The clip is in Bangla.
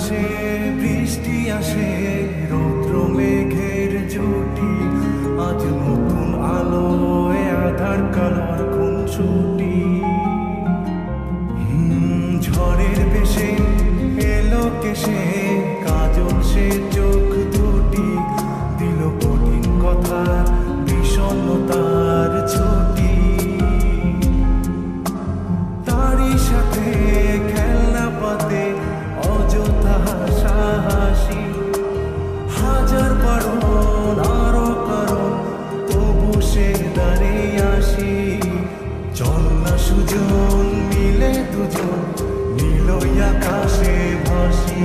আসে বৃষ্টি আসে রৌদ্র মেঘের জুটি, আজ নতুন আলোয় আধার কালার খুনসুটি। ঝড়ের বেশে এলো কেসে কাজল সে চোখ দুটি, দিল কঠিন কথা বিষণ্ণতার ছুটি। তারই সাথে খেলনা পাতে অযথা হাসাহাসি, হাজার বারণ আরো কারণ তবু সে দাঁড়িয়ে আসি। চল না সুজন মিলে দুজন নীলই আকাশে ভাসি।